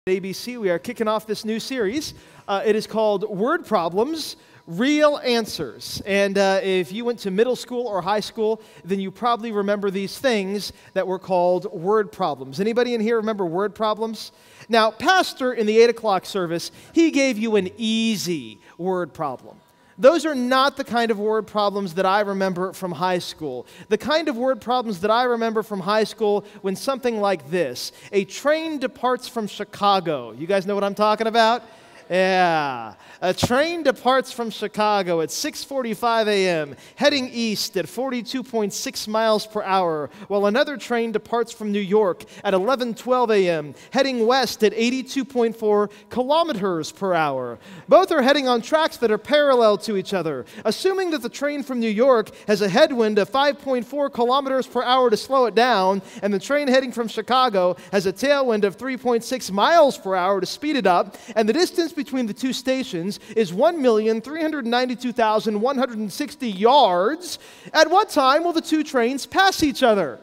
ABC, we are kicking off this new series. It is called Word Problems, Real Answers. And if you went to middle school or high school, then you probably remember these things that were called word problems. Anybody in here remember word problems? Now, Pastor in the 8 o'clock service, he gave you an easy word problem. Those are not the kind of word problems that I remember from high school. The kind of word problems that I remember from high school when something like this: a train departs from Chicago. You guys know what I'm talking about? Yeah. A train departs from Chicago at 6:45 a.m., heading east at 42.6 miles per hour, while another train departs from New York at 11:12 a.m., heading west at 82.4 kilometers per hour. Both are heading on tracks that are parallel to each other. Assuming that the train from New York has a headwind of 5.4 kilometers per hour to slow it down, and the train heading from Chicago has a tailwind of 3.6 miles per hour to speed it up, and the distance between the two stations is 1,392,160 yards. At what time will the two trains pass each other?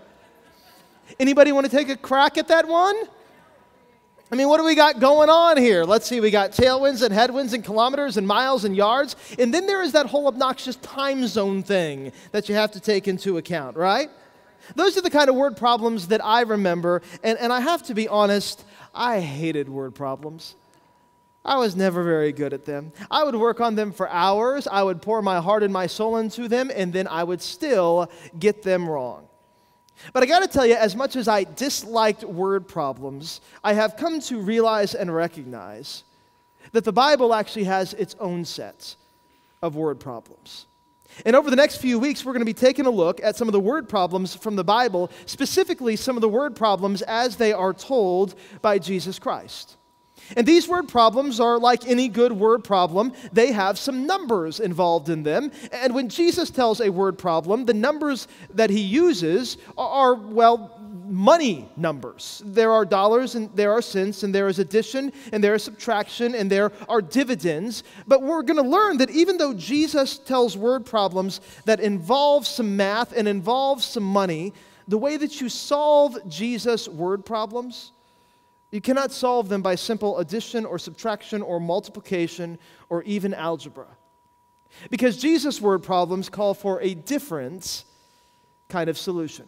Anybody want to take a crack at that one? I mean, what do we got going on here? Let's see, we got tailwinds and headwinds and kilometers and miles and yards. And then there is that whole obnoxious time zone thing that you have to take into account, right? Those are the kind of word problems that I remember. And I have to be honest, I hated word problems. I was never very good at them. I would work on them for hours. I would pour my heart and my soul into them, and then I would still get them wrong. But I got to tell you, as much as I disliked word problems, I have come to realize and recognize that the Bible actually has its own set of word problems. And over the next few weeks, we're going to be taking a look at some of the word problems from the Bible, specifically some of the word problems as they are told by Jesus Christ. And these word problems are like any good word problem. They have some numbers involved in them. And when Jesus tells a word problem, the numbers that he uses are, well, money numbers. There are dollars and there are cents and there is addition and there is subtraction and there are dividends. But we're going to learn that even though Jesus tells word problems that involve some math and involve some money, the way that you solve Jesus' word problems, you cannot solve them by simple addition or subtraction or multiplication or even algebra. Because Jesus' word problems call for a different kind of solution.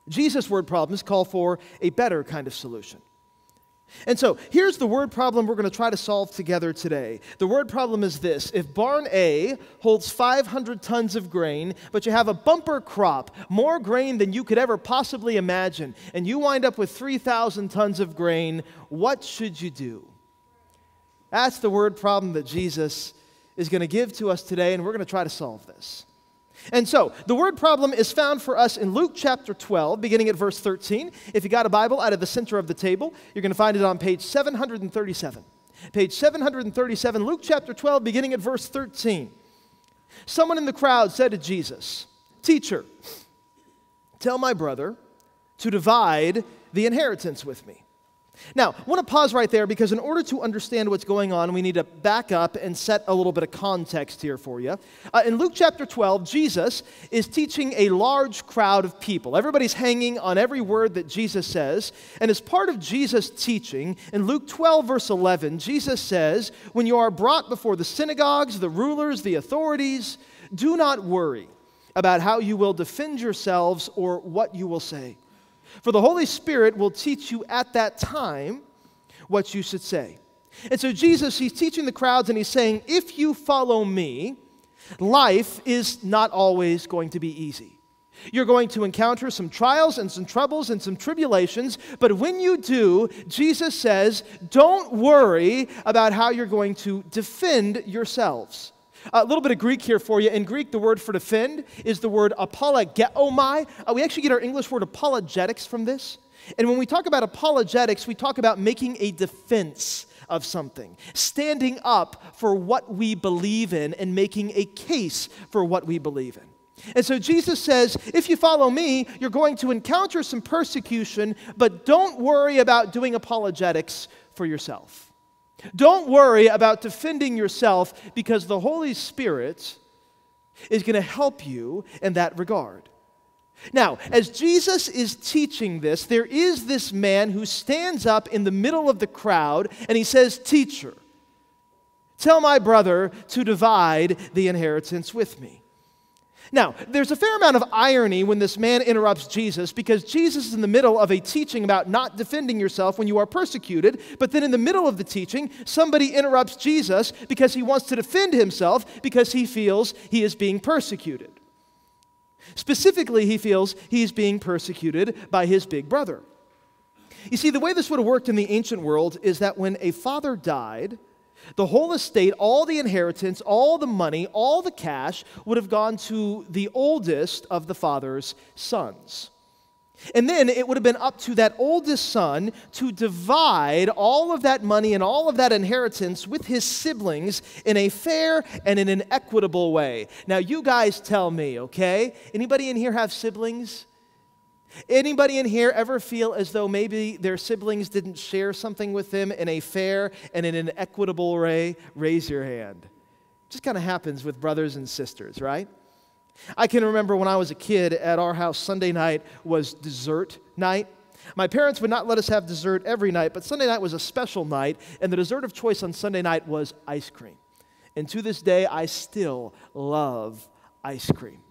Jesus' word problems call for a better kind of solution. And so, here's the word problem we're going to try to solve together today. The word problem is this: if barn A holds 500 tons of grain, but you have a bumper crop, more grain than you could ever possibly imagine, and you wind up with 3,000 tons of grain, what should you do? That's the word problem that Jesus is going to give to us today, and we're going to try to solve this. And so, the word problem is found for us in Luke chapter 12, beginning at verse 13. If you got a Bible out of the center of the table, you're going to find it on page 737. Page 737, Luke chapter 12, beginning at verse 13. Someone in the crowd said to Jesus, "Teacher, tell my brother to divide the inheritance with me." Now, I want to pause right there because in order to understand what's going on, we need to back up and set a little bit of context here for you. In Luke chapter 12, Jesus is teaching a large crowd of people. Everybody's hanging on every word that Jesus says. And as part of Jesus' teaching, in Luke 12, verse 11, Jesus says, "When you are brought before the synagogues, the rulers, the authorities, do not worry about how you will defend yourselves or what you will say. For the Holy Spirit will teach you at that time what you should say." And so Jesus, he's teaching the crowds and he's saying, if you follow me, life is not always going to be easy. You're going to encounter some trials and some troubles and some tribulations, but when you do, Jesus says, don't worry about how you're going to defend yourselves. A little bit of Greek here for you. In Greek, the word for defend is the word apologeomai. We actually get our English word apologetics from this. And when we talk about apologetics, we talk about making a defense of something, standing up for what we believe in and making a case for what we believe in. And so Jesus says, if you follow me, you're going to encounter some persecution, but don't worry about doing apologetics for yourself. Don't worry about defending yourself because the Holy Spirit is going to help you in that regard. Now, as Jesus is teaching this, there is this man who stands up in the middle of the crowd and he says, "Teacher, tell my brother to divide the inheritance with me." Now, there's a fair amount of irony when this man interrupts Jesus, because Jesus is in the middle of a teaching about not defending yourself when you are persecuted, but then in the middle of the teaching, somebody interrupts Jesus because he wants to defend himself because he feels he is being persecuted. Specifically, he feels he's being persecuted by his big brother. You see, the way this would have worked in the ancient world is that when a father died, the whole estate, all the inheritance, all the money, all the cash would have gone to the oldest of the father's sons. And then it would have been up to that oldest son to divide all of that money and all of that inheritance with his siblings in a fair and in an equitable way. Now, you guys tell me, okay? Anybody in here have siblings? Anybody in here ever feel as though maybe their siblings didn't share something with them in a fair and in an equitable way? Raise your hand. It just kind of happens with brothers and sisters, right? I can remember when I was a kid, at our house, Sunday night was dessert night. My parents would not let us have dessert every night, but Sunday night was a special night, and the dessert of choice on Sunday night was ice cream. And to this day, I still love ice cream.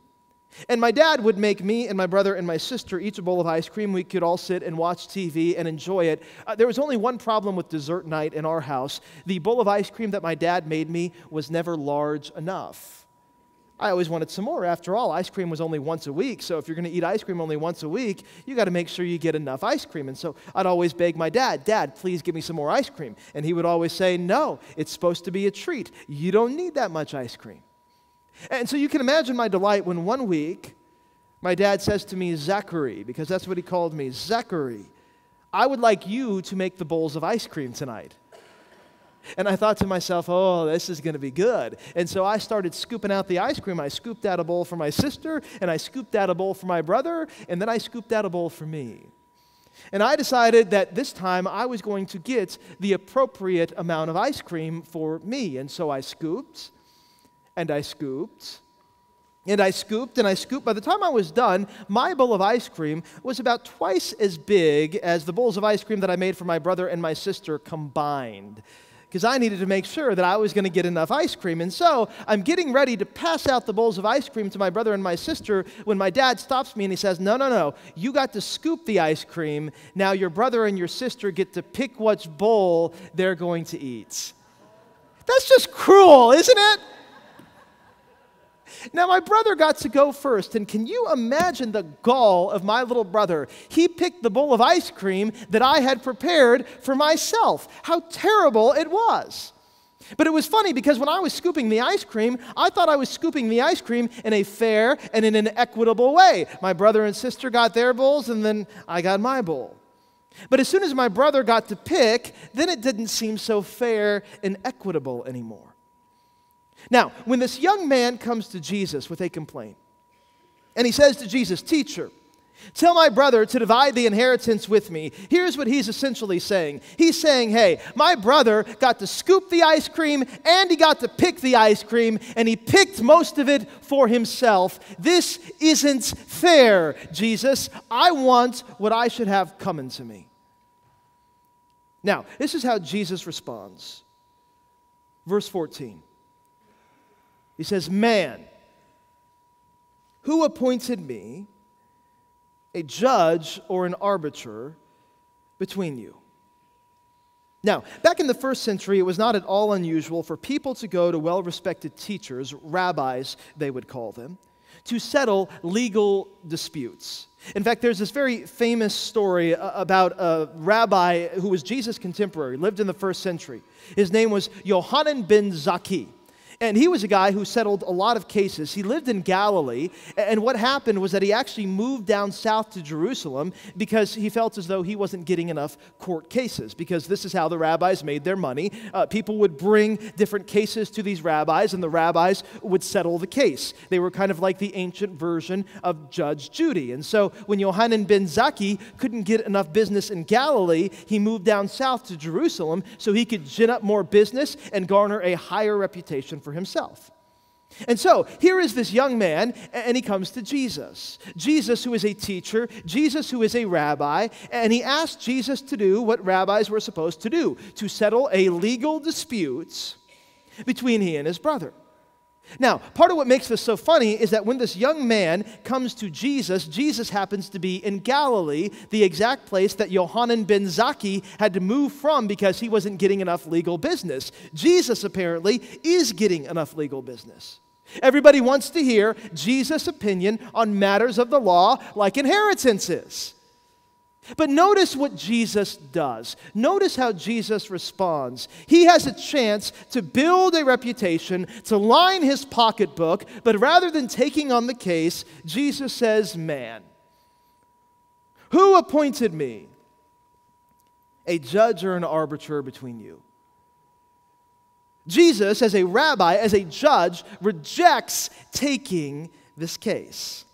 And my dad would make me and my brother and my sister each a bowl of ice cream. We could all sit and watch TV and enjoy it. There was only one problem with dessert night in our house. The bowl of ice cream that my dad made me was never large enough. I always wanted some more. After all, ice cream was only once a week, so if you're going to eat ice cream only once a week, you got to make sure you get enough ice cream. And so I'd always beg my dad, "Dad, please give me some more ice cream." And he would always say, "No, it's supposed to be a treat. You don't need that much ice cream." And so you can imagine my delight when one week my dad says to me, "Zachary," because that's what he called me, "Zachary, I would like you to make the bowls of ice cream tonight." And I thought to myself, "Oh, this is going to be good." And so I started scooping out the ice cream. I scooped out a bowl for my sister, and I scooped out a bowl for my brother, and then I scooped out a bowl for me. And I decided that this time I was going to get the appropriate amount of ice cream for me. And so I scooped, and I scooped, and I scooped, and I scooped. By the time I was done, my bowl of ice cream was about twice as big as the bowls of ice cream that I made for my brother and my sister combined, because I needed to make sure that I was going to get enough ice cream. And so I'm getting ready to pass out the bowls of ice cream to my brother and my sister when my dad stops me and he says, "No, no, no, you got to scoop the ice cream. Now your brother and your sister get to pick which bowl they're going to eat." That's just cruel, isn't it? Now, my brother got to go first, and can you imagine the gall of my little brother? He picked the bowl of ice cream that I had prepared for myself. How terrible it was. But it was funny because when I was scooping the ice cream, I thought I was scooping the ice cream in a fair and in an equitable way. My brother and sister got their bowls, and then I got my bowl. But as soon as my brother got to pick, then it didn't seem so fair and equitable anymore. Now, when this young man comes to Jesus with a complaint, and he says to Jesus, "Teacher, tell my brother to divide the inheritance with me," here's what he's essentially saying. He's saying, "Hey, my brother got to scoop the ice cream, and he got to pick the ice cream, and he picked most of it for himself. This isn't fair, Jesus. I want what I should have coming to me." Now, this is how Jesus responds. Verse 14. He says, "Man, who appointed me a judge or an arbiter between you?" Now, back in the first century, it was not at all unusual for people to go to well-respected teachers, rabbis they would call them, to settle legal disputes. In fact, there's this very famous story about a rabbi who was Jesus' contemporary, lived in the first century. His name was Yohanan ben Zakkai. And he was a guy who settled a lot of cases. He lived in Galilee, and what happened was that he actually moved down south to Jerusalem because he felt as though he wasn't getting enough court cases, because this is how the rabbis made their money. People would bring different cases to these rabbis, and the rabbis would settle the case. They were kind of like the ancient version of Judge Judy. And so when Yohanan ben Zakkai couldn't get enough business in Galilee, he moved down south to Jerusalem so he could gin up more business and garner a higher reputation for himself. And so here is this young man, and he comes to Jesus. Jesus, who is a teacher, Jesus, who is a rabbi, and he asked Jesus to do what rabbis were supposed to do, to settle a legal dispute between he and his brother. Now, part of what makes this so funny is that when this young man comes to Jesus, Jesus happens to be in Galilee, the exact place that Yohanan ben Zakkai had to move from because he wasn't getting enough legal business. Jesus apparently is getting enough legal business. Everybody wants to hear Jesus' opinion on matters of the law, like inheritances. But notice what Jesus does. Notice how Jesus responds. He has a chance to build a reputation, to line his pocketbook, but rather than taking on the case, Jesus says, "Man, who appointed me a judge or an arbiter between you?" Jesus, as a rabbi, as a judge, rejects taking this case.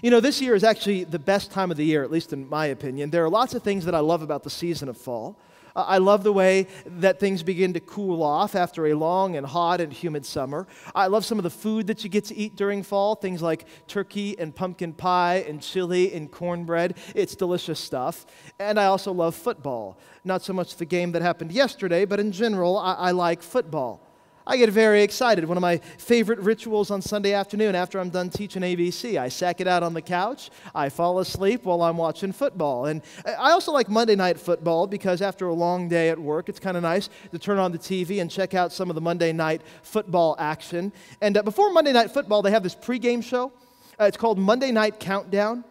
You know, this year is actually the best time of the year, at least in my opinion. There are lots of things that I love about the season of fall. I love the way that things begin to cool off after a long and hot and humid summer. I love some of the food that you get to eat during fall, things like turkey and pumpkin pie and chili and cornbread. It's delicious stuff. And I also love football. Not so much the game that happened yesterday, but in general, I like football. I get very excited. One of my favorite rituals on Sunday afternoon after I'm done teaching ABC, I sack it out on the couch, I fall asleep while I'm watching football. And I also like Monday night football because after a long day at work, it's kind of nice to turn on the TV and check out some of the Monday night football action. And before Monday night football, they have this pregame show. It's called Monday Night Countdown.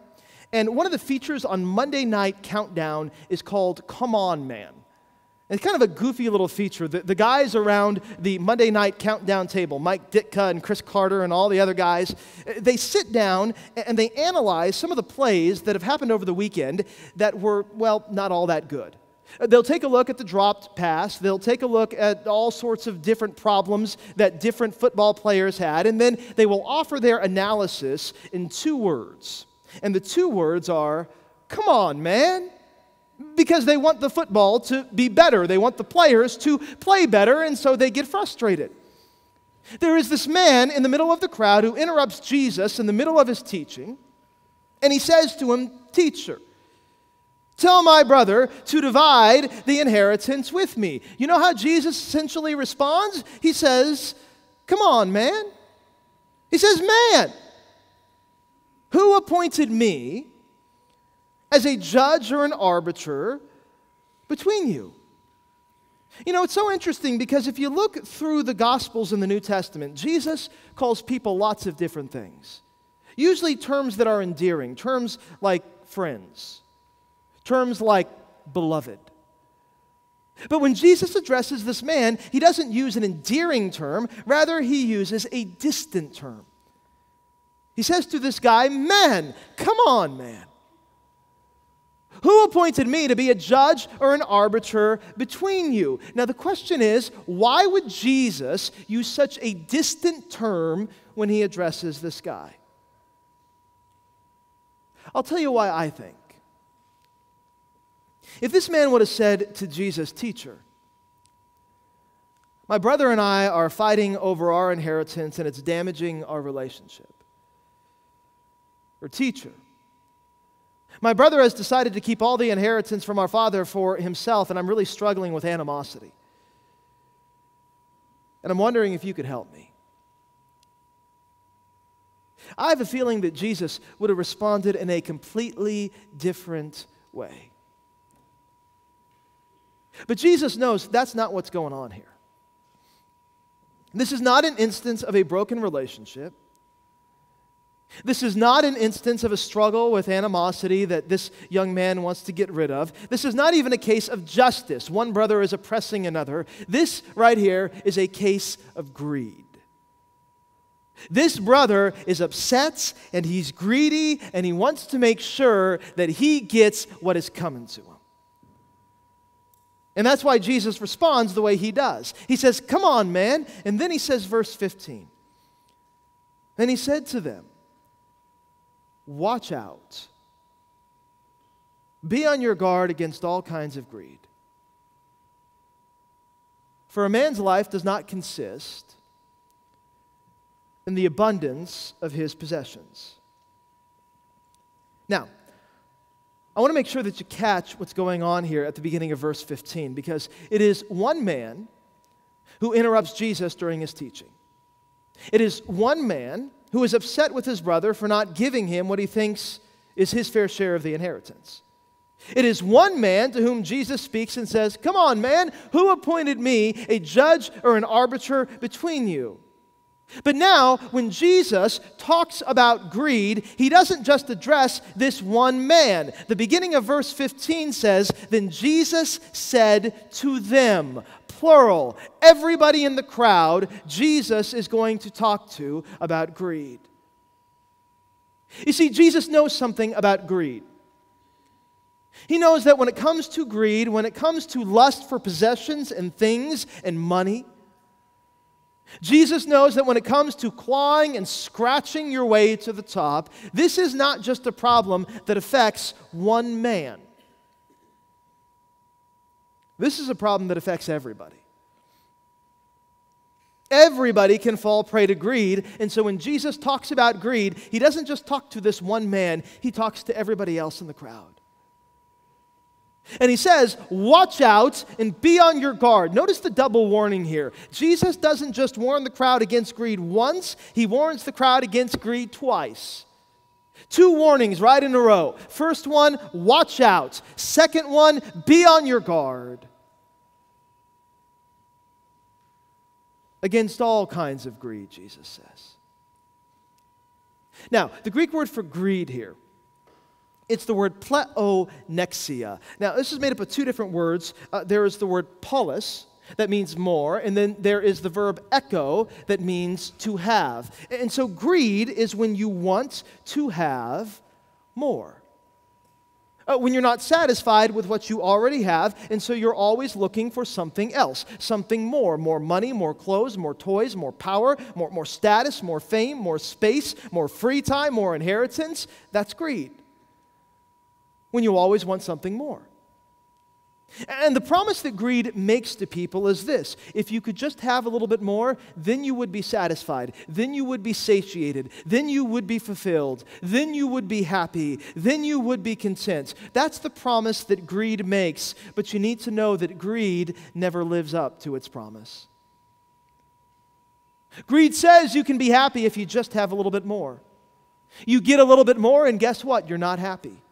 And one of the features on Monday Night Countdown is called Come On Man. It's kind of a goofy little feature. The guys around the Monday Night Countdown table, Mike Ditka and Chris Carter and all the other guys, they sit down and they analyze some of the plays that have happened over the weekend that were, well, not all that good. They'll take a look at the dropped pass. They'll take a look at all sorts of different problems that different football players had, and then they will offer their analysis in 2 words. And the 2 words are, "Come on, man." Because they want the football to be better. They want the players to play better, and so they get frustrated. There is this man in the middle of the crowd who interrupts Jesus in the middle of his teaching, and he says to him, "Teacher, tell my brother to divide the inheritance with me." You know how Jesus essentially responds? He says, "Come on, man." He says, "Man, who appointed me as a judge or an arbiter between you?" You know, it's so interesting because if you look through the Gospels in the New Testament, Jesus calls people lots of different things. Usually terms that are endearing, terms like friends, terms like beloved. But when Jesus addresses this man, he doesn't use an endearing term, rather he uses a distant term. He says to this guy, "Man, come on, man. Who appointed me to be a judge or an arbiter between you?" Now the question is, why would Jesus use such a distant term when he addresses this guy? I'll tell you why I think. If this man would have said to Jesus, "Teacher, my brother and I are fighting over our inheritance and it's damaging our relationship." Or, "Teacher, my brother has decided to keep all the inheritance from our father for himself, and I'm really struggling with animosity. And I'm wondering if you could help me." I have a feeling that Jesus would have responded in a completely different way. But Jesus knows that's not what's going on here. This is not an instance of a broken relationship. This is not an instance of a struggle with animosity that this young man wants to get rid of. This is not even a case of justice. One brother is oppressing another. This right here is a case of greed. This brother is upset and he's greedy and he wants to make sure that he gets what is coming to him. And that's why Jesus responds the way he does. He says, "Come on, man." And then he says, verse 15. "And he said to them, 'Watch out. Be on your guard against all kinds of greed. For a man's life does not consist in the abundance of his possessions. Now, I want to make sure that you catch what's going on here at the beginning of verse 15, because it is one man who interrupts Jesus during his teaching. It is one man who is upset with his brother for not giving him what he thinks is his fair share of the inheritance. It is one man to whom Jesus speaks and says, "Come on, man, who appointed me a judge or an arbiter between you?" But now, when Jesus talks about greed, he doesn't just address this one man. The beginning of verse 15 says, "Then Jesus said to them," plural, everybody in the crowd, Jesus is going to talk to about greed. You see, Jesus knows something about greed. He knows that when it comes to greed, when it comes to lust for possessions and things and money, Jesus knows that when it comes to clawing and scratching your way to the top, this is not just a problem that affects one man. This is a problem that affects everybody. Everybody can fall prey to greed, and so when Jesus talks about greed, he doesn't just talk to this one man, he talks to everybody else in the crowd. And he says, watch out and be on your guard. Notice the double warning here. Jesus doesn't just warn the crowd against greed once, he warns the crowd against greed twice. Two warnings right in a row. First one, watch out. Second one, be on your guard. Against all kinds of greed, Jesus says. Now, the Greek word for greed here, it's the word pleonexia. Now, this is made up of two different words. There is the word polis, that means more, and then there is the verb echo, that means to have. And so greed is when you want to have more. When you're not satisfied with what you already have, and so you're always looking for something else, something more. More money, more clothes, more toys, more power, more status, more fame, more space, more free time, more inheritance. That's greed. When you always want something more. And the promise that greed makes to people is this: if you could just have a little bit more, then you would be satisfied, then you would be satiated, then you would be fulfilled, then you would be happy, then you would be content. That's the promise that greed makes, but you need to know that greed never lives up to its promise. Greed says you can be happy if you just have a little bit more. You get a little bit more, and guess what? You're not happy.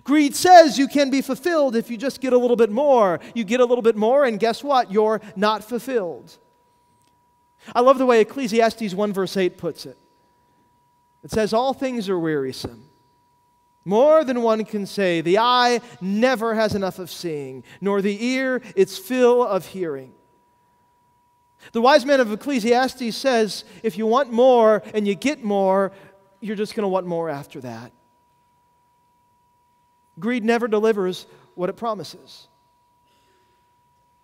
Greed says you can be fulfilled if you just get a little bit more. You get a little bit more, and guess what? You're not fulfilled. I love the way Ecclesiastes 1 verse 8 puts it. It says, all things are wearisome. More than one can say. The eye never has enough of seeing, nor the ear its fill of hearing. The wise man of Ecclesiastes says, if you want more and you get more, you're just going to want more after that. Greed never delivers what it promises.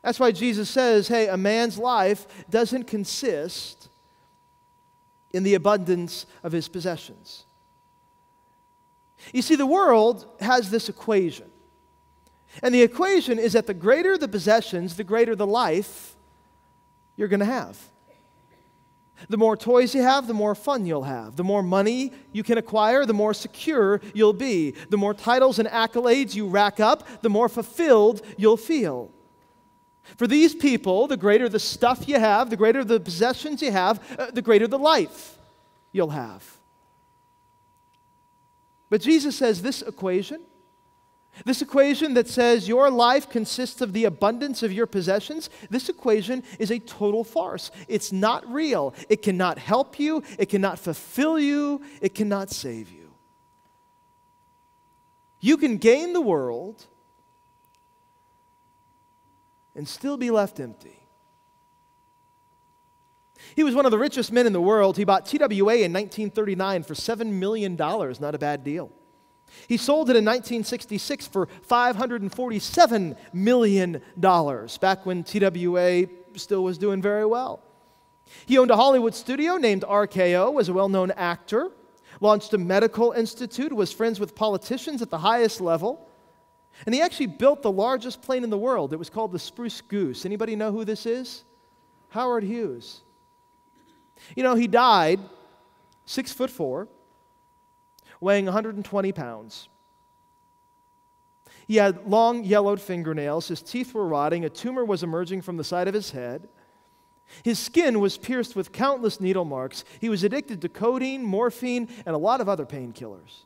That's why Jesus says, hey, a man's life doesn't consist in the abundance of his possessions. You see, the world has this equation. And the equation is that the greater the possessions, the greater the life you're going to have. The more toys you have, the more fun you'll have. The more money you can acquire, the more secure you'll be. The more titles and accolades you rack up, the more fulfilled you'll feel. For these people, the greater the stuff you have, the greater the possessions you have, the greater the life you'll have. But Jesus says this equation that says your life consists of the abundance of your possessions, this equation is a total farce. It's not real. It cannot help you. It cannot fulfill you. It cannot save you. You can gain the world and still be left empty. He was one of the richest men in the world. He bought TWA in 1939 for $7 million. Not a bad deal. He sold it in 1966 for $547 million, back when TWA still was doing very well. He owned a Hollywood studio named RKO, was a well-known actor, launched a medical institute, was friends with politicians at the highest level, and he actually built the largest plane in the world. It was called the Spruce Goose. Anybody know who this is? Howard Hughes. He died 6'4", weighing 120 pounds. He had long, yellowed fingernails. His teeth were rotting. A tumor was emerging from the side of his head. His skin was pierced with countless needle marks. He was addicted to codeine, morphine, and a lot of other painkillers.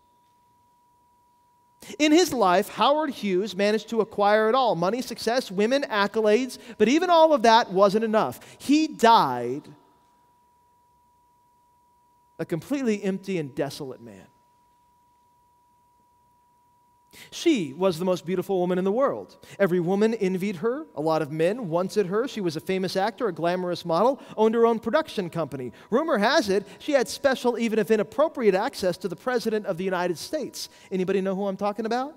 In his life, Howard Hughes managed to acquire it all: money, success, women, accolades. But even all of that wasn't enough. He died a completely empty and desolate man. She was the most beautiful woman in the world. Every woman envied her. A lot of men wanted her. She was a famous actor, a glamorous model, owned her own production company. Rumor has it she had special, even if inappropriate, access to the President of the United States. Anybody know who I'm talking about?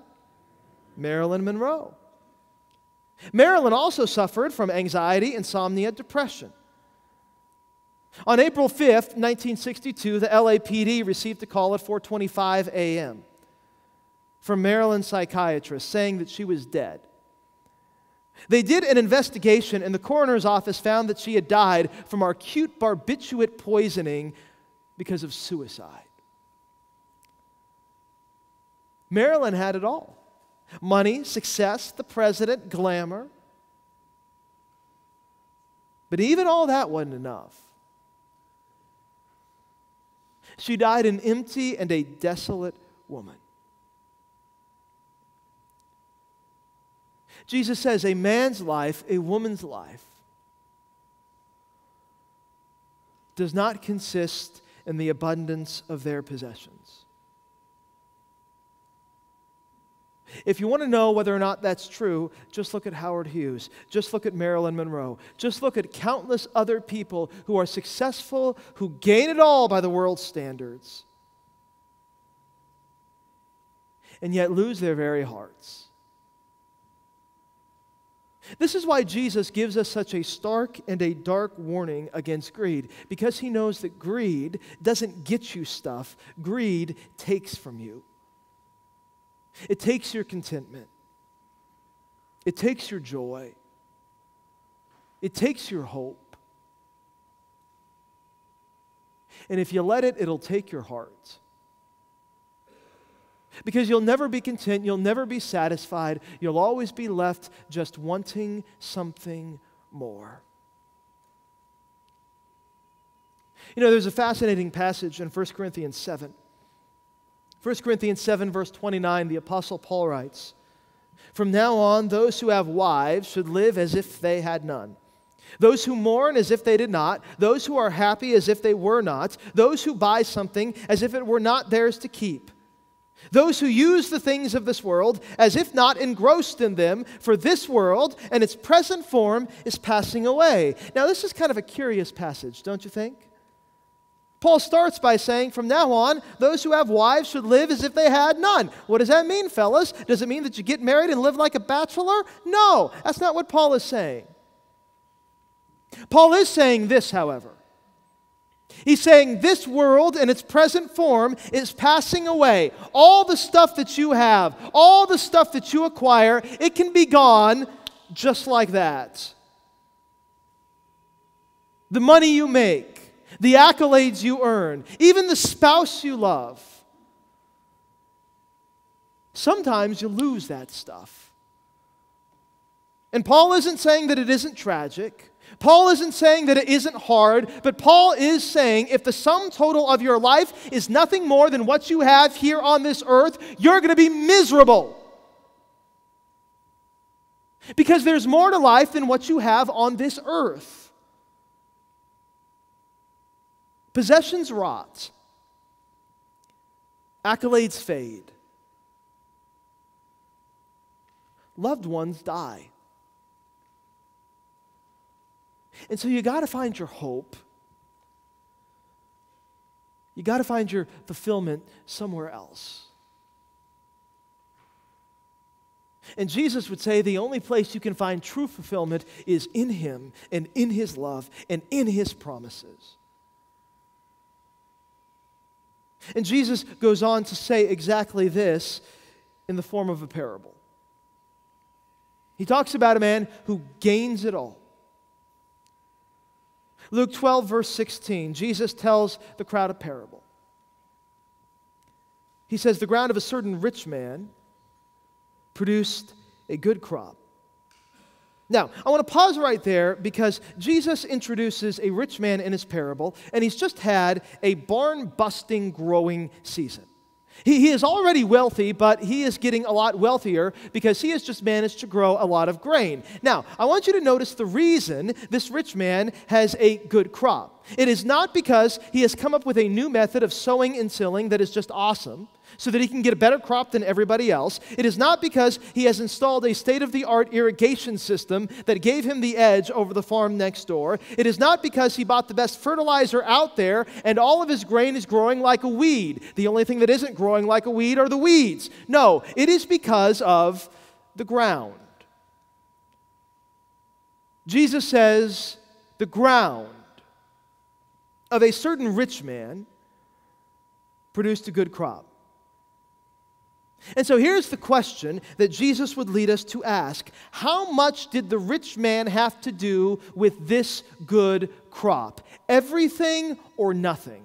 Marilyn Monroe. Marilyn also suffered from anxiety, insomnia, depression. On April 5th, 1962, the LAPD received a call at 4:25 a.m. from Maryland psychiatrist saying that she was dead. They did an investigation, and the coroner's office found that she had died from acute barbiturate poisoning because of suicide. Marilyn had it all: money, success, the president, glamour. But even all that wasn't enough. She died an empty and a desolate woman. Jesus says a man's life, a woman's life, does not consist in the abundance of their possessions. If you want to know whether or not that's true, just look at Howard Hughes. Just look at Marilyn Monroe. Just look at countless other people who are successful, who gain it all by the world's standards, and yet lose their very hearts. This is why Jesus gives us such a stark and a dark warning against greed, because he knows that greed doesn't get you stuff. Greed takes from you. It takes your contentment. It takes your joy. It takes your hope. And if you let it, it'll take your heart. Because you'll never be content, you'll never be satisfied, you'll always be left just wanting something more. There's a fascinating passage in 1 Corinthians 7. 1 Corinthians 7, verse 29, the Apostle Paul writes, "From now on, those who have wives should live as if they had none. Those who mourn as if they did not. Those who are happy as if they were not. Those who buy something as if it were not theirs to keep. Those who use the things of this world as if not engrossed in them, for this world and its present form is passing away." Now, this is kind of a curious passage, don't you think? Paul starts by saying, from now on, those who have wives should live as if they had none. What does that mean, fellas? Does it mean that you get married and live like a bachelor? No, that's not what Paul is saying. Paul is saying this, however. He's saying this world in its present form is passing away. All the stuff that you have, all the stuff that you acquire, it can be gone just like that. The money you make, the accolades you earn, even the spouse you love. Sometimes you lose that stuff. And Paul isn't saying that it isn't tragic. Paul isn't saying that it isn't hard, but Paul is saying if the sum total of your life is nothing more than what you have here on this earth, you're going to be miserable. Because there's more to life than what you have on this earth. Possessions rot. Accolades fade. Loved ones die. And so you got to find your hope. You got to find your fulfillment somewhere else. And Jesus would say the only place you can find true fulfillment is in Him and in His love and in His promises. And Jesus goes on to say exactly this in the form of a parable. He talks about a man who gains it all, Luke 12, verse 16, Jesus tells the crowd a parable. He says, the ground of a certain rich man produced a good crop. Now, I want to pause right there because Jesus introduces a rich man in his parable, and he's just had a barn-busting growing season. He is already wealthy, but he is getting a lot wealthier because he has just managed to grow a lot of grain. Now, I want you to notice the reason this rich man has a good crop. It is not because he has come up with a new method of sowing and tilling that is just awesome, so that he can get a better crop than everybody else. It is not because he has installed a state-of-the-art irrigation system that gave him the edge over the farm next door. It is not because he bought the best fertilizer out there and all of his grain is growing like a weed. The only thing that isn't growing like a weed are the weeds. No, it is because of the ground. Jesus says the ground of a certain rich man produced a good crop. And so here's the question that Jesus would lead us to ask. How much did the rich man have to do with this good crop? Everything or nothing?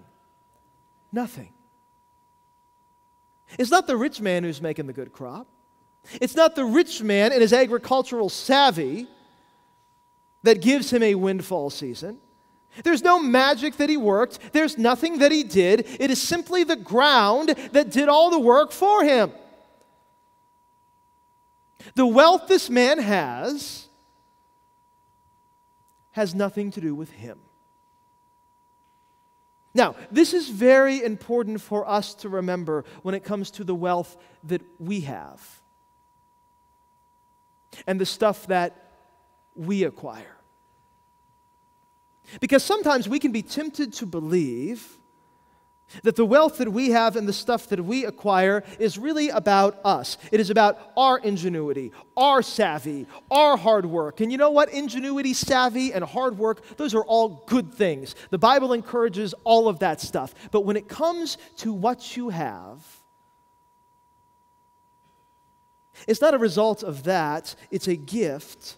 Nothing. It's not the rich man who's making the good crop. It's not the rich man and his agricultural savvy that gives him a windfall season. There's no magic that he worked. There's nothing that he did. It is simply the ground that did all the work for him. The wealth this man has nothing to do with him. Now, this is very important for us to remember when it comes to the wealth that we have and the stuff that we acquire. Because sometimes we can be tempted to believe that the wealth that we have and the stuff that we acquire is really about us. It is about our ingenuity, our savvy, our hard work. And you know what? Ingenuity, savvy, and hard work, those are all good things. The Bible encourages all of that stuff. But when it comes to what you have, it's not a result of that. It's a gift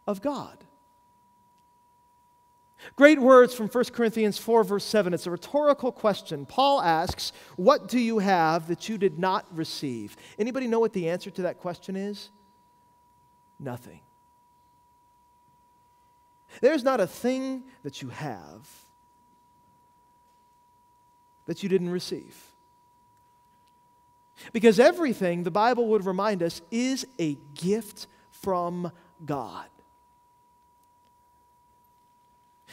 of God. Great words from 1 Corinthians 4, verse 7. It's a rhetorical question. Paul asks, what do you have that you did not receive? Anybody know what the answer to that question is? Nothing. There's not a thing that you have that you didn't receive. Because everything, the Bible would remind us, is a gift from God.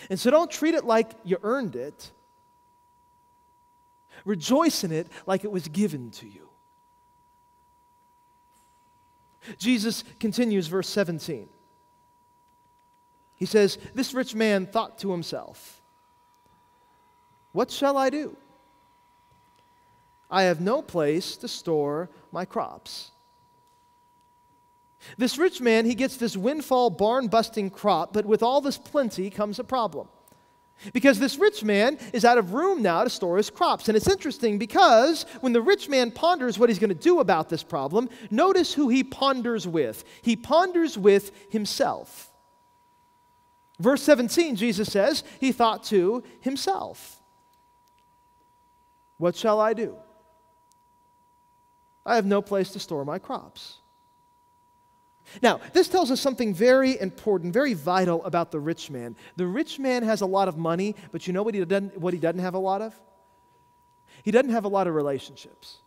And so don't treat it like you earned it. Rejoice in it like it was given to you. Jesus continues, verse 17. He says, this rich man thought to himself, what shall I do? I have no place to store my crops. This rich man, he gets this windfall barn-busting crop, but with all this plenty comes a problem. Because this rich man is out of room now to store his crops. And it's interesting because when the rich man ponders what he's going to do about this problem, notice who he ponders with. He ponders with himself. Verse 17, Jesus says, he thought to himself, what shall I do? I have no place to store my crops. Now, this tells us something very important, very vital about the rich man. The rich man has a lot of money, but you know what he doesn't have a lot of? He doesn't have a lot of relationships.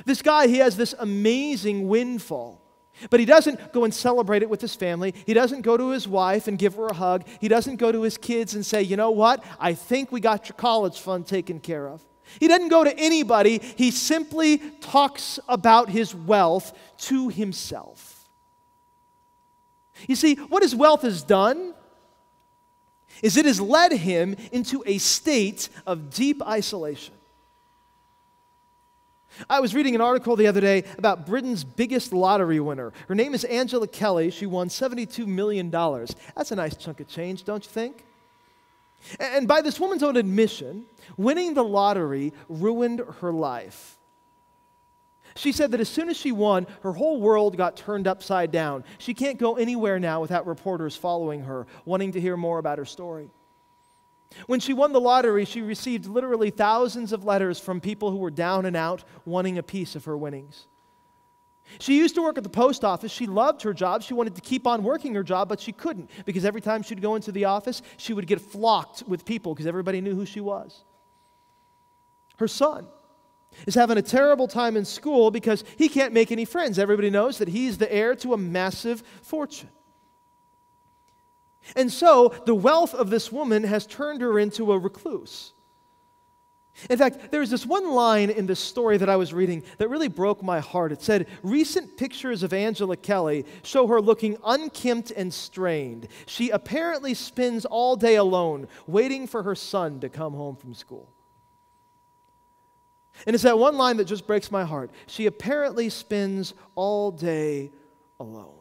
This guy, he has this amazing windfall, but he doesn't go and celebrate it with his family. He doesn't go to his wife and give her a hug. He doesn't go to his kids and say, you know what? I think we got your college fund taken care of. He doesn't go to anybody. He simply talks about his wealth to himself. You see, what his wealth has done is it has led him into a state of deep isolation. I was reading an article the other day about Britain's biggest lottery winner. Her name is Angela Kelly. She won $72 million. That's a nice chunk of change, don't you think? And by this woman's own admission, winning the lottery ruined her life. She said that as soon as she won, her whole world got turned upside down. She can't go anywhere now without reporters following her, wanting to hear more about her story. When she won the lottery, she received literally thousands of letters from people who were down and out, wanting a piece of her winnings. She used to work at the post office. She loved her job. She wanted to keep on working her job, but she couldn't, because every time she'd go into the office, she would get flocked with people because everybody knew who she was. Her son is having a terrible time in school because he can't make any friends. Everybody knows that he's the heir to a massive fortune. And so the wealth of this woman has turned her into a recluse. In fact, there's this one line in this story that I was reading that really broke my heart. It said, "Recent pictures of Angela Kelly show her looking unkempt and strained. She apparently spends all day alone, waiting for her son to come home from school." And it's that one line that just breaks my heart. She apparently spends all day alone.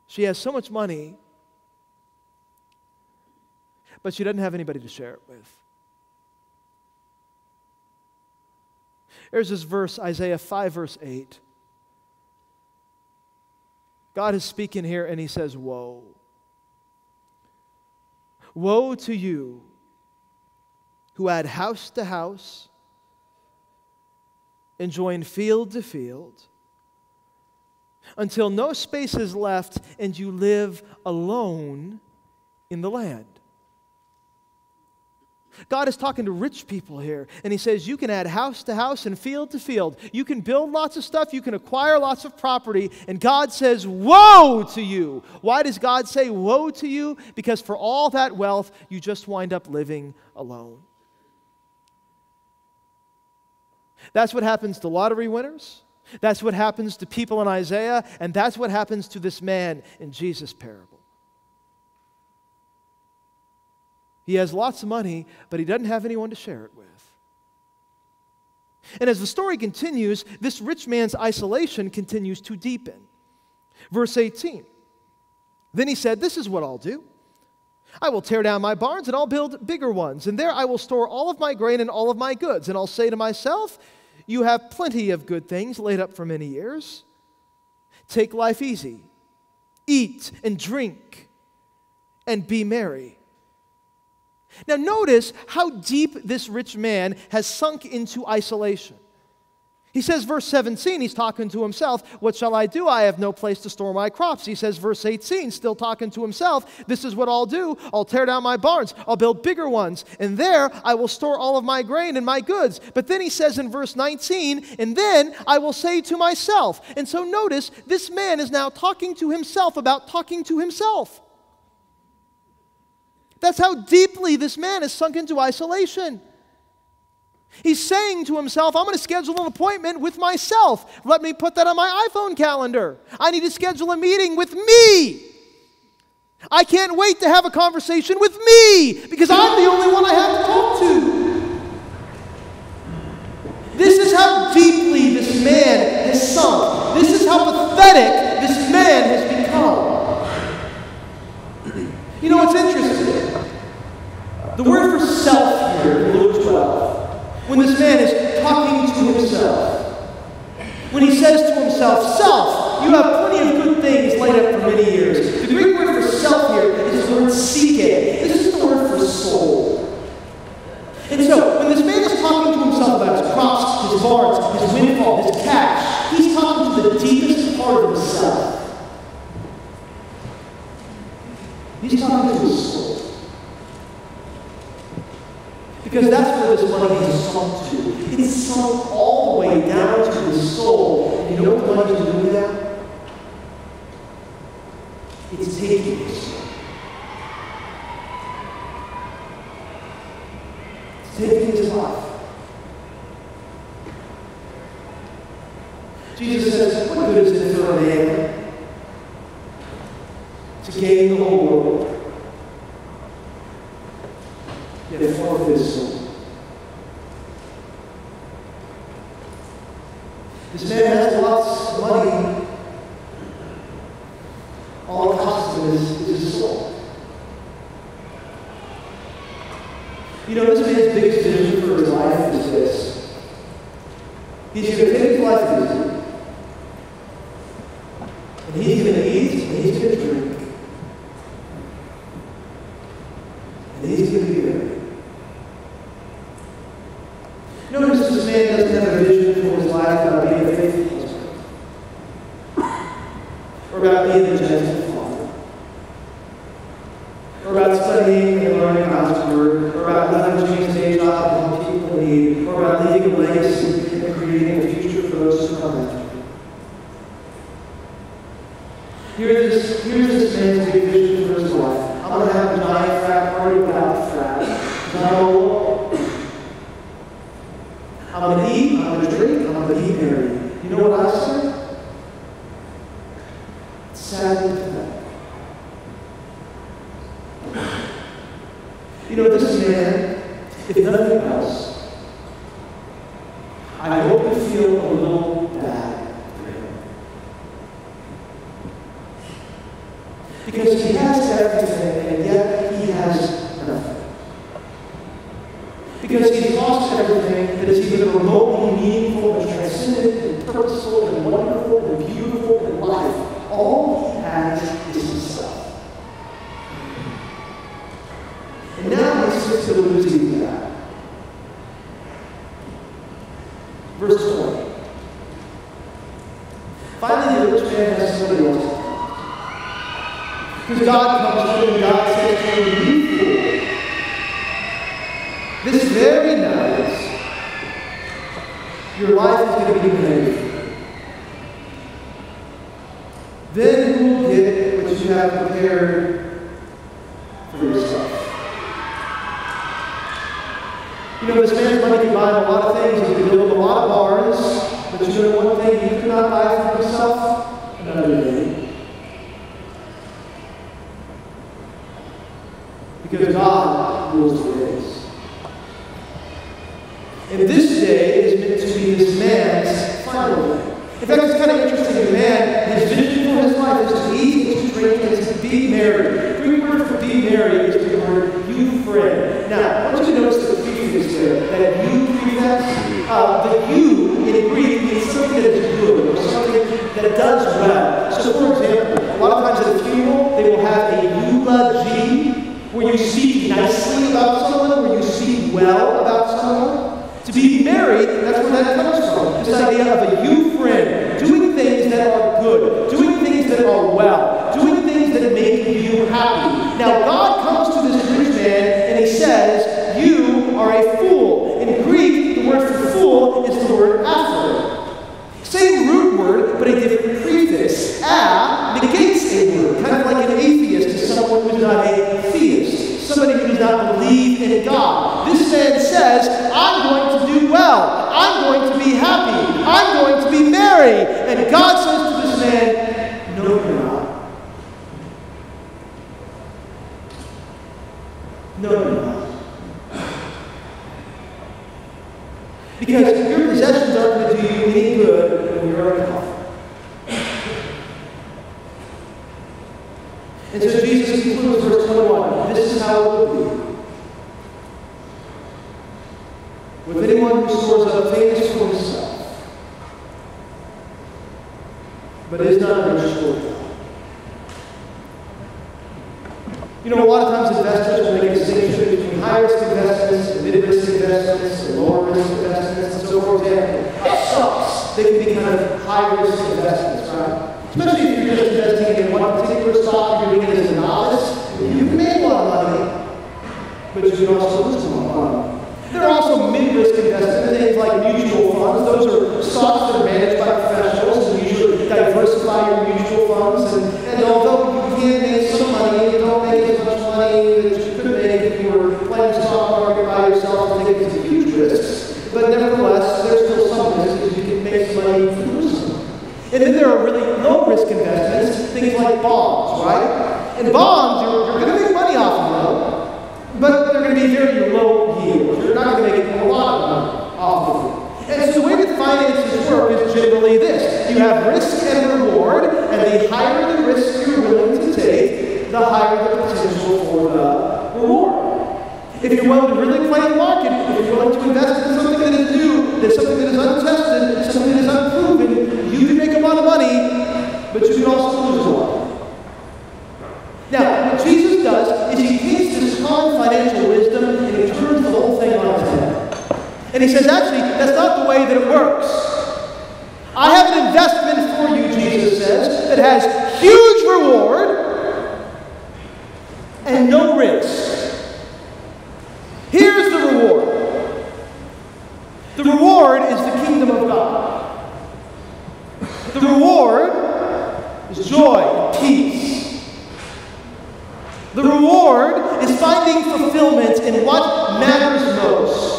She has so much money, but she doesn't have anybody to share it with. There's this verse, Isaiah 5, verse 8. God is speaking here, and he says, "Woe. Woe to you who add house to house and join field to field, until no space is left and you live alone in the land." God is talking to rich people here, and he says you can add house to house and field to field. You can build lots of stuff, you can acquire lots of property, and God says, "Woe to you." Why does God say woe to you? Because for all that wealth, you just wind up living alone. That's what happens to lottery winners. That's what happens to people in Isaiah, and that's what happens to this man in Jesus' parable. He has lots of money, but he doesn't have anyone to share it with. And as the story continues, this rich man's isolation continues to deepen. Verse 18, "Then he said, 'This is what I'll do. I will tear down my barns and I'll build bigger ones, and there I will store all of my grain and all of my goods. And I'll say to myself, you have plenty of good things laid up for many years. Take life easy, eat and drink, and be merry.'" Now notice how deep this rich man has sunk into isolation. He says, verse 17, he's talking to himself, "What shall I do? I have no place to store my crops." He says, verse 18, still talking to himself, "This is what I'll do. I'll tear down my barns. I'll build bigger ones. And there I will store all of my grain and my goods." But then he says in verse 19, "And then I will say to myself." And so notice, this man is now talking to himself about talking to himself. That's how deeply this man has sunk into isolation. He's saying to himself, "I'm going to schedule an appointment with myself. Let me put that on my iPhone calendar. I need to schedule a meeting with me. I can't wait to have a conversation with me because I'm the only one I have to talk to." This is how deeply this man has sunk. This is how pathetic this man has become. You know what's interesting? The word for self here in Luke 12, when this man is talking to himself, when he says to himself, "Self, you have plenty of good things laid up for many years." The Greek word for self here is the word psyche. This is the word for soul. And so, when this man is talking to himself about his crops, his barns, his windfall, his cash, he's talking to the deepest part of himself. He's talking to his soul. Because that's where this money has sunk to. It's sunk all the way down to his soul. And you know what money is doing that? It's taking his soul. It's taking his life. Jesus says, "What good is it for a man to gain the whole world, yet forfeit his soul?" This man has lots of money. All it costs him is his soul. You know, this man's biggest vision for his life is this. He's going to take his life easy. And he's going to eat, and he's going to drink. And he's going to be married. Notice this man doesn't have a vision for his life about being a faithful husband. Or about being a gentle father. Or about studying and learning God's Word. Or about leveraging his day job to help people in need. Or about leaving a legacy and creating a future for those who come after him. Here's this man's big vision for his life. I'm going to have a giant frat party without the frat. Because I'm alone. I'm going to eat, I'm going to drink, I'm going to be married. You know what I say? Sadly to that. You know, this man, if nothing else, I hope you feel a little bad for him. Because he has everything, and yet he has nothing. Because he's lost everything that is even remotely meaningful and transcendent and purposeful and wonderful and beautiful in life. All he has is himself. And now he sits to losing that. Verse 20. Finally, the rich man has somebody else. Because God comes to him and God says to him, "You fool. This very night, your life is going to be made. Then you will get what you have prepared for yourself." You know, this man's money can buy him a lot of things. He can build a lot of barns. But you know one thing he could not buy for himself? Another day. Because God rules the days. And this day is meant to be this man's final day. In fact, it's kind of interesting. The man, his vision for his life is to eat, is to drink, and is to be married. The Greek word for be married is the word euphrae. Now, I want you to notice the prefix there. That you prefix, the you in Greek means something that is good, or something that does well. So, for example, a lot of times at a funeral, they will have a eulogy, where you speak nicely about someone, where you speak well about someone. To be married, that's where that comes from. This idea of a euphrae, doing things that are good, doing things that are well, doing things that make you happy. Now, God comes to this rich man and he says, "You are a fool." In Greek, the word for fool is the word apho. Same root word, but a different prefix. A negates a word, kind of like an atheist is someone who is not a theist. Somebody who does not believe in God. This man says, "I'm going to do well. I'm going to be happy. I'm going to be married." And God says to this man, "No, you're not. No, you're not. Because your possessions aren't going to do you any good when you're in health." And so Jesus concludes verse 21. This is how it will be. With anyone who stores up things for himself, but is not rich toward God. You know, a lot of times investors will make a distinction between high-risk investments and mid-risk investments and lower-risk investments. And so, for example, stocks, they can be kind of high-risk investments, right? Especially if you're just investing in one particular stock, you're doing it as a novice, you can make a lot of money, but you can also lose a lot of money. There are also mid-risk investments, things like mutual funds. Those are stocks that are managed by professionals and usually diversify your mutual funds. And although you can make some money, you don't make as much money as you could make if you were playing the stock market by yourself and taking some huge risks. But nevertheless, there's still some risks because you can make some money and lose some. And then there are really low-risk investments, things like bonds, right? In bonds, you're going to make money off of them, but they're going to be very low yield. You're not going to make a lot of money off of them. And so the way that finances work is generally this. You have risk and reward, and the higher the risk you're willing to take, the higher the potential for the reward. If you're willing to really play the market, if you're willing to invest in something that is new, something that is untested, has huge reward and no risk. Here's the reward. The reward is the kingdom of God. The reward is joy and peace. The reward is finding fulfillment in what matters most.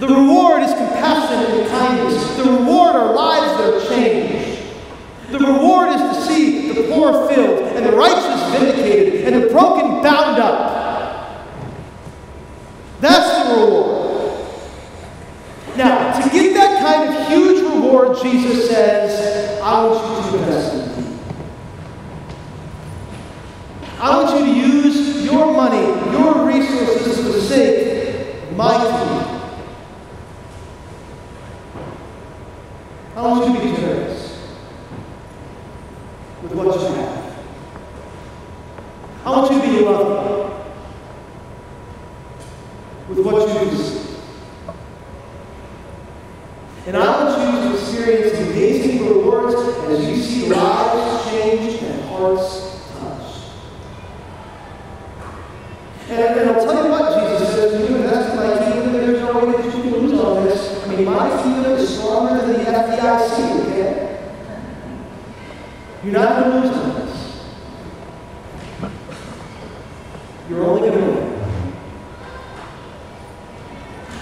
The reward is compassion and kindness. The reward are lives that are changed. The reward is to see the poor filled and the righteous vindicated and the broken bound up. That's the reward. Now, to get that kind of huge reward, Jesus says, I want you to invest in me. I want you to use your money, your resources for the sake of my kingdom. I want you to be generous with what you have. I want you to be loving with what you receive. And I want you to experience amazing rewards as you see lives changed and hearts touched. And I'll tell you what, Jesus says, when you invest in my kingdom, there's no way that you can lose all this. I mean, my kingdom is stronger than the FDIC, okay? You're not going to lose on this. You're only going to win.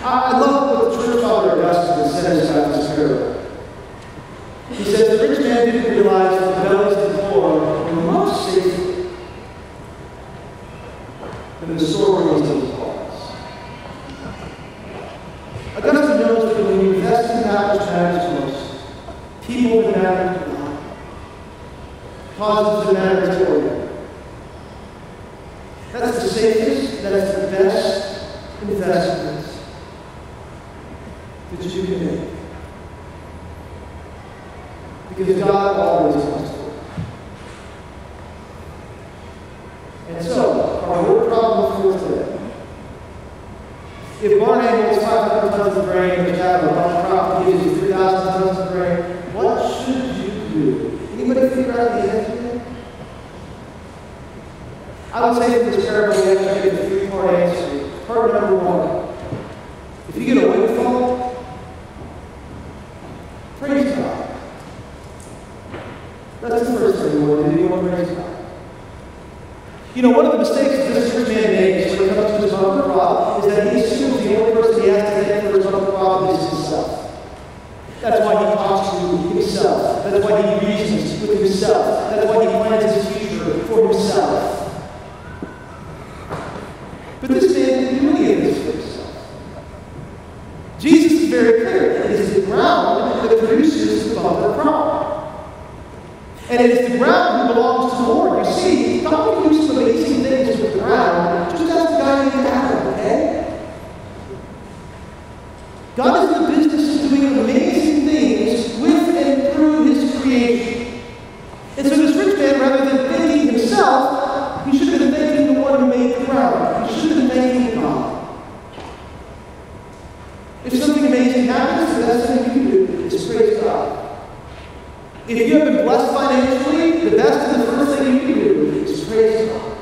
I love what the church father Augustine says about this parable. He says, the rich man didn't realize that the bellies of the poor were much safer than the storerooms of the barns. Augustine knows that when you invest in that which matters most, people that matter to God, causes that matter to order, that's the safest, that's the best investment that you can make. Because God always wants to. And so, our word problem for today. If Barney holds 500 tons of grain, which have a bunch crop that gives you 3,000 tons of grain, what should you do? Anybody figure out the answer? I would say for this parable, we actually get a three-part answer. Part number one. If you get a windfall, praise God. That's the first thing you want to do. You want to praise God. You know, one of the mistakes that this rich man makes when it comes to his bumper crop is that he assumes the only person he has to thank for his bumper crop is himself. That's why he talks to himself. That's why he reasons with himself. That's why he plans his future for himself. But this man didn't do any of this for himself. Jesus is very clear. It is the ground that produces the bumper crop. And it is the ground who belongs to the Lord. You see, God can do some amazing things with the ground. Just ask the guy named Adam, okay? God is in the business of doing amazing things with and through his creation. And so this rich man, rather than thanking himself, he should have been thanking the one who made the ground. He should have been thanking God. If something amazing happens, the best thing you can do is praise God. If you have been blessed financially, the best and the first thing you can do is praise God.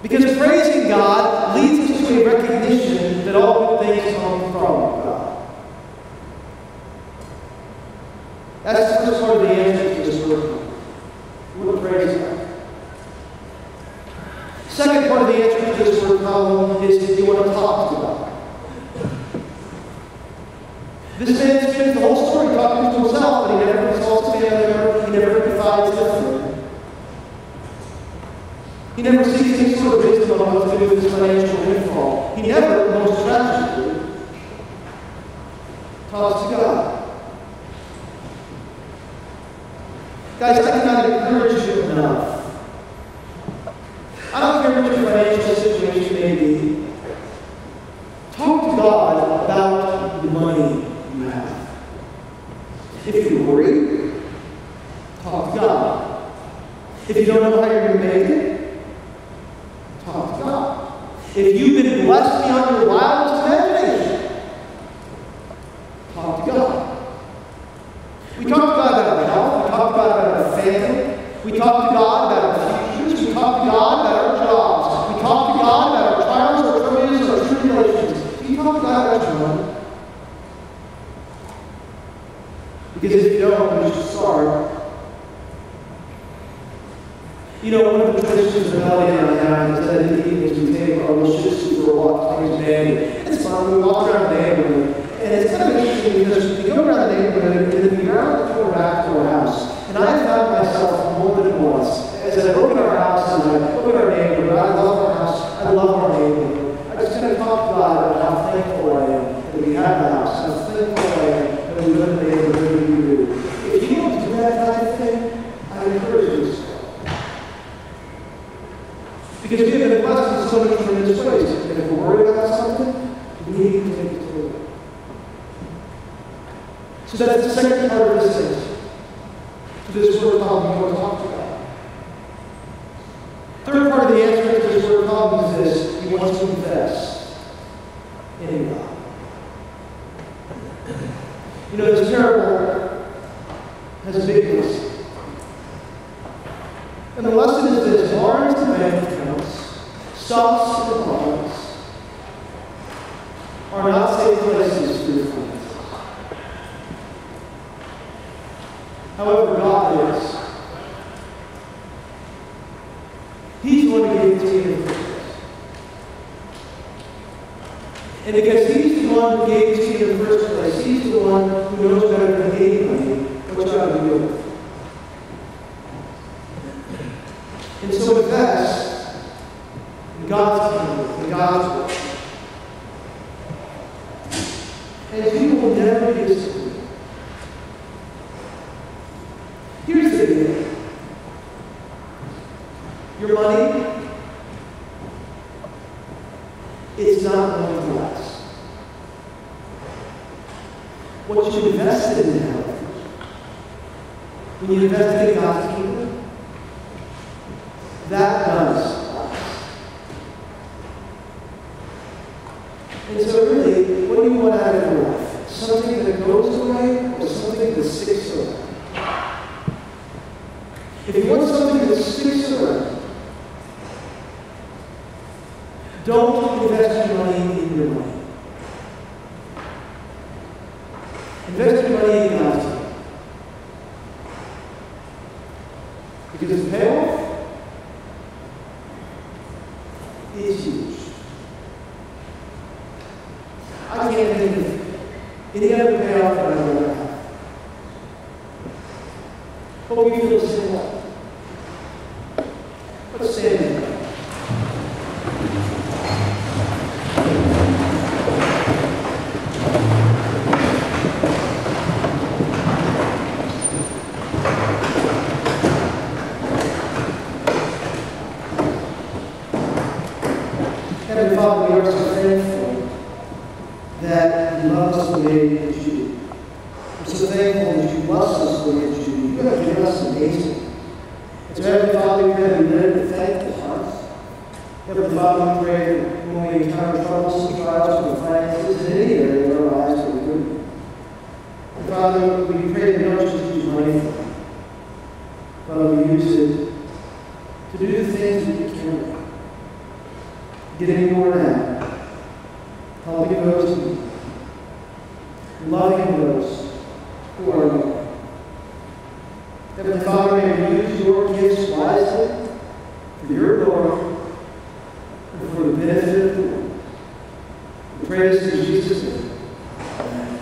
Because praising God leads us to a recognition that all good things come from God. That's the first part of the answer to this word. We want to praise God. Second part of the answer to this word problem is you want to talk to God. This man spends the whole story talking to himself, but he never consults the family member, he never confides in them. He never seeks any sort of wisdom on what to do with his financial windfall. He never, most tragically, talks to God. Guys, I cannot encourage you enough. I don't care what your financial situation may be. Talk to God about the money you have. If you're worried, talk to God. If you don't know how you're going to make it, talk to God. If you've been blessed beyond your wildest imagination, talk to God. We talk to God how to run. Because if you don't, you should start. You know, one of the traditions of Melody and I have is that in the evenings we take our little shih tzu for a walk through the day. It's fun. We walk around the neighborhood. And it's kind of interesting because we go around the neighborhood and then we round the corner back to our house. And I found myself more than once, as I look at our house and I look at our neighborhood, I love our house, I love our neighborhood. I just kind of talk to God about how thankful I am that we have the house, how thankful I am that we live in the neighborhood that we do. If you don't do that kind of thing, I encourage you to start. Because we have been blessed in so many tremendous ways. And if we're worried about something, we need to take it to the Lord. So that's the second part of this thing. To this word called we want to talk to God. Third part of the answer to this word called is this: he wants to invest in God. You know, this parable has a big lesson. And the lesson is this: barns and bank accounts, stocks and bonds are not safe places for your finances. However, God is. He's the one who gave it to you in the first place. And because He's the one who gave it to you in the first place, He's the one who knows better than anybody what you ought to deal with. And so invest in God's kingdom, in God's work. And you will never be disappointed. Here's the deal. Your money, it's not going to last. What you invested in, however, when you invested in God's kingdom, that does last. And so really, what do you want out of your life? Something that goes away or something that sticks around? If you want something that sticks around, don't invest your money in your money. Invest your money in God's kingdom. Because the payoff is huge. I can't think of any other payoff that I've ever had. Hope you feel the same way. Let's stand there. Heavenly Father, we are so thankful that you love us the way that you do. We're so thankful that you bless us the way that you do. You have given us amazing. And so, Heavenly Father, we pray that we live with thankful hearts. Heavenly Father, we pray that when we encounter troubles and trials with finances in any area of our lives that we do. And Father, we pray that we don't just use money for it. Father, we use it to do the things that you can. Getting more now, helping those who need, loving those who are lonely. Heavenly Father, may we use your gifts wisely for your glory and for the benefit of the world. We pray this in Jesus' name. Amen.